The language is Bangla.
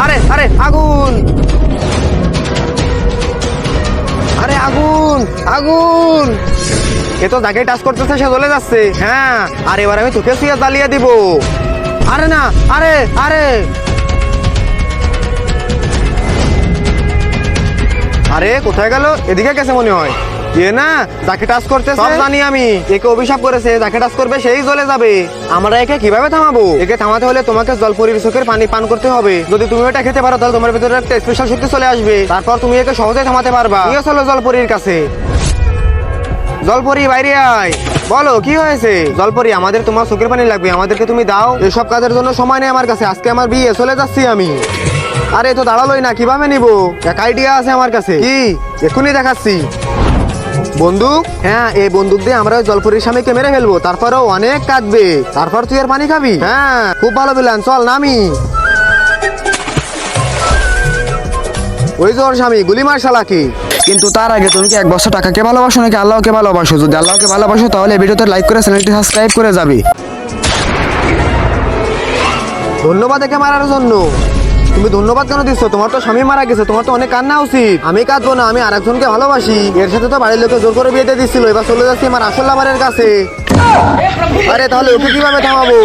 আরে আরে আগুন, আরে আগুন আগুন, এ তো যাকে টাচ করতেছে সে জ্বলে যাচ্ছে। হ্যাঁ, আর এবার আমি তোকে সুইয়া জ্বালিয়ে দিব। আরে না, আরে আরে আরে কোথায় গেল? এদিকে গেছে মনে হয়। এ না, যাকে টাচ করতে সব জানি আমি। একে অভিশাপ করেছে, যাকে টাচ করবে সেই জ্বলে যাবে। আমরা একে কিভাবে থামাবো? একে থামাতে হলে তোমাকে জলপরীর চোখের পানি পান করতে হবে। যদি তুমি এটা খেতে পারো তাহলে তোমার ভিতরে একটা স্পেশাল শক্তি চলে আসবে। তারপর তুমি একে সহজে থামাতে পারবা। নিয়ে চলো জলপরীর কাছে। জলপরি বাইরে আয়, বলো কি হয়েছে? জলপরি, আমাদের তোমার চোখের পানি লাগবে, আমাদেরকে তুমি দাও। এসব কাজের জন্য সময় নেই আমার কাছে, আজকে আমার বিয়ে, চলে যাচ্ছি আমি। আরে তো দাঁড়ালোই না, কিভাবে নিবো? এক আইডিয়া আছে আমার কাছে। কি? এক্ষুনি দেখাচ্ছি। বন্দুক? হ্যাঁ, এই বন্দুক দিয়ে আমরা ওই জলপরির স্বামীকে মেরে ফেলবো, তারপরও অনেক কাঁদবে। তারপর তুই আর পানি খাবি। হ্যাঁ, খুব ভালো প্ল্যান, চল নামি। ওই যে ওর স্বামী, গুলি মার শালাকে। কিন্তু তার আগে তুমি কি 1 বছর টাকাকে ভালোবাসো নাকি আল্লাহকে ভালোবাসো? যদি আল্লাহকে ভালোবাসো তাহলে ভিডিওতে লাইক করে চ্যানেলটি সাবস্ক্রাইব করে যাবে। ধন্যবাদ একে মারার জন্য। তুমি ধন্যবাদ কেন দিচ্ছ? তোমার তো স্বামী মারা গেছে, তোমার তো অনেক কান্না উচিত। আমি কাঁদবো না, আমি আরেকজনকে ভালোবাসি। এর সাথে তো বাড়ির লোকে জোর করে বিয়ে দিয়ে দিচ্ছিল, এবার চলে যাচ্ছি আমার আসল লাভারের কাছে। আরে তাহলে ওকে কিভাবে থামাবো?